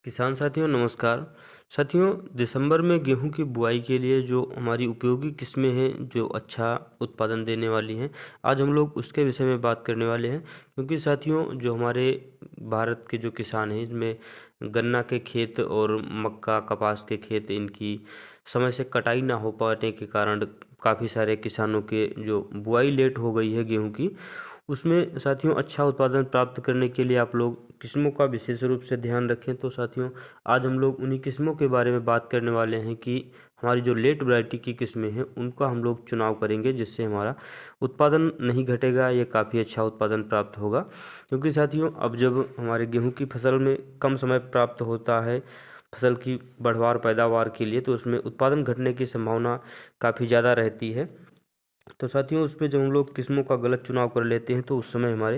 किसान साथियों नमस्कार। साथियों, दिसंबर में गेहूं की बुआई के लिए जो हमारी उपयोगी किस्में हैं जो अच्छा उत्पादन देने वाली हैं, आज हम लोग उसके विषय में बात करने वाले हैं। क्योंकि साथियों, जो हमारे भारत के जो किसान हैं इसमें गन्ना के खेत और मक्का कपास के खेत, इनकी समय से कटाई ना हो पाने के कारण काफ़ी सारे किसानों के जो बुआई लेट हो गई है गेहूं की, उसमें साथियों अच्छा उत्पादन प्राप्त करने के लिए आप लोग किस्मों का विशेष रूप से ध्यान रखें। तो साथियों, आज हम लोग उन्हीं किस्मों के बारे में बात करने वाले हैं कि हमारी जो लेट वैरायटी की किस्में हैं उनका हम लोग चुनाव करेंगे, जिससे हमारा उत्पादन नहीं घटेगा, ये काफ़ी अच्छा उत्पादन प्राप्त होगा। क्योंकि साथियों, अब जब हमारे गेहूं की फसल में कम समय प्राप्त होता है फसल की बढ़वार पैदावार के लिए, तो उसमें उत्पादन घटने की संभावना काफ़ी ज़्यादा रहती है। तो साथियों, उसमें जब हम लोग किस्मों का गलत चुनाव कर लेते हैं तो उस समय हमारे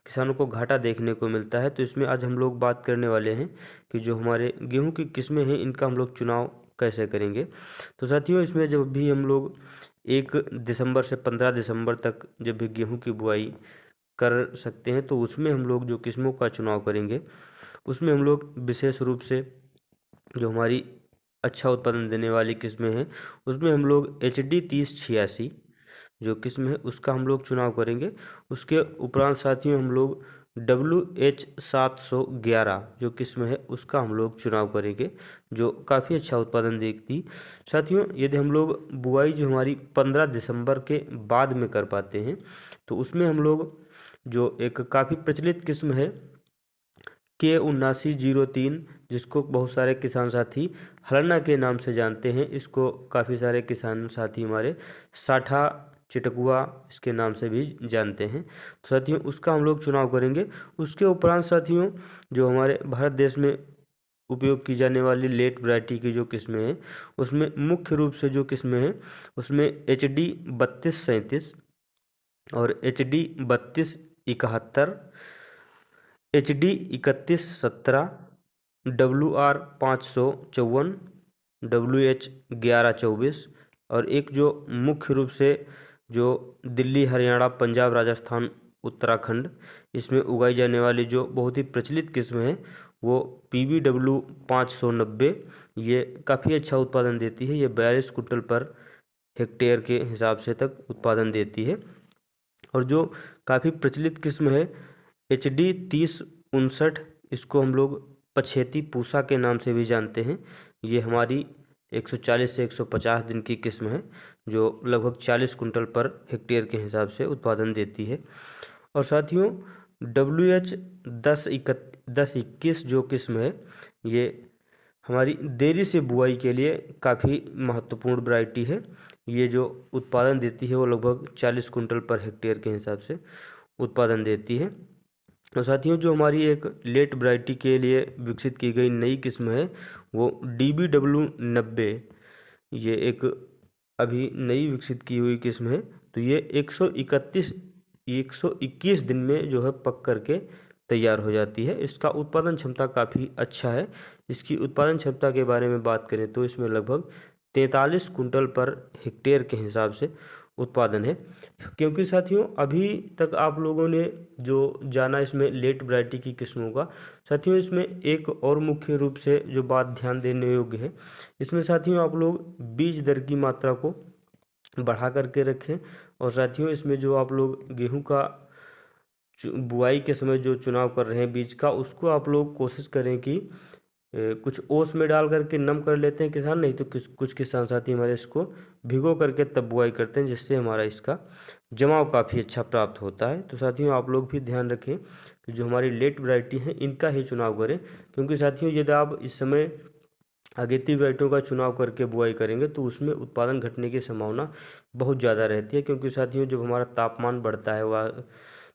किसानों को घाटा देखने को मिलता है। तो इसमें आज हम लोग बात करने वाले हैं कि जो हमारे गेहूं की किस्में हैं इनका हम लोग चुनाव कैसे करेंगे। तो साथियों, इसमें जब भी हम लोग 1 दिसंबर से 15 दिसंबर तक जब भी गेहूं की बुआई कर सकते हैं, तो उसमें हम लोग जो किस्मों का चुनाव करेंगे उसमें हम लोग विशेष रूप से जो हमारी अच्छा उत्पादन देने वाली किस्में हैं उसमें हम लोग HD 3086 जो किस्म है उसका हम लोग चुनाव करेंगे। उसके उपरांत साथियों, हम लोग WH 711 जो किस्म है उसका हम लोग चुनाव करेंगे, जो काफ़ी अच्छा उत्पादन देती। साथियों, यदि हम लोग बुआई जो हमारी 15 दिसंबर के बाद में कर पाते हैं, तो उसमें हम लोग जो एक काफ़ी प्रचलित किस्म है K 7903, जिसको बहुत सारे किसान साथी हलन्ना के नाम से जानते हैं, इसको काफ़ी सारे किसान साथी हमारे साठा चिटकुआ इसके नाम से भी जानते हैं। तो साथियों, उसका हम लोग चुनाव करेंगे। उसके उपरांत साथियों, जो हमारे भारत देश में उपयोग की जाने वाली लेट वैरायटी की जो किस्में हैं उसमें मुख्य रूप से जो किस्में हैं उसमें HD 3237 और HD 3271, HD 3117, WR 554, WH 1124 और एक जो मुख्य रूप से जो दिल्ली हरियाणा पंजाब राजस्थान उत्तराखंड इसमें उगाई जाने वाली जो बहुत ही प्रचलित किस्म है वो PBW 590, ये काफ़ी अच्छा उत्पादन देती है। ये 42 कुंटल पर हेक्टेयर के हिसाब से तक उत्पादन देती है। और जो काफ़ी प्रचलित किस्म है HD 3059, इसको हम लोग पछेती पूसा के नाम से भी जानते हैं। ये हमारी 140 से 150 दिन की किस्म है, जो लगभग 40 कुंटल पर हेक्टेयर के हिसाब से उत्पादन देती है। और साथियों, WH 1021 जो किस्म है ये हमारी देरी से बुआई के लिए काफ़ी महत्वपूर्ण वैरायटी है। ये जो उत्पादन देती है वो लगभग 40 कुंटल पर हेक्टेयर के हिसाब से उत्पादन देती है। और साथियों, जो हमारी एक लेट वैरायटी के लिए विकसित की गई नई किस्म है वो DBW 90, ये एक अभी नई विकसित की हुई किस्म है। तो ये 121 दिन में जो है पक करके तैयार हो जाती है। इसका उत्पादन क्षमता काफ़ी अच्छा है। इसकी उत्पादन क्षमता के बारे में बात करें तो इसमें लगभग 43 कुंटल पर हेक्टेयर के हिसाब से उत्पादन है। क्योंकि साथियों, अभी तक आप लोगों ने जो जाना इसमें लेट वैरायटी की किस्मों का, साथियों इसमें एक और मुख्य रूप से जो बात ध्यान देने योग्य है, इसमें साथियों आप लोग बीज दर की मात्रा को बढ़ा करके रखें। और साथियों, इसमें जो आप लोग गेहूं का बुआई के समय जो चुनाव कर रहे हैं बीज का, उसको आप लोग कोशिश करें कि कुछ ओस में डाल करके नम कर लेते हैं किसान, नहीं तो कुछ किसान साथी हमारे इसको भिगो करके तब बुआई करते हैं, जिससे हमारा इसका जमाव काफ़ी अच्छा प्राप्त होता है। तो साथियों, आप लोग भी ध्यान रखें कि जो हमारी लेट वैरायटी है इनका ही चुनाव करें। क्योंकि साथियों, यदि आप इस समय अगेती वैरायटियों का चुनाव करके बुआई करेंगे तो उसमें उत्पादन घटने की संभावना बहुत ज़्यादा रहती है। क्योंकि साथियों, जब हमारा तापमान बढ़ता है वह,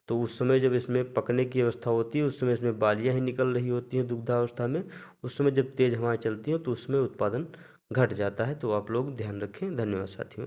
तो उस समय जब इसमें पकने की अवस्था होती है उस समय इसमें बालियाँ ही निकल रही होती हैं दुग्धावस्था में। उस समय जब तेज़ हवाएं चलती हैं तो उसमें उत्पादन घट जाता है। तो आप लोग ध्यान रखें। धन्यवाद साथियों।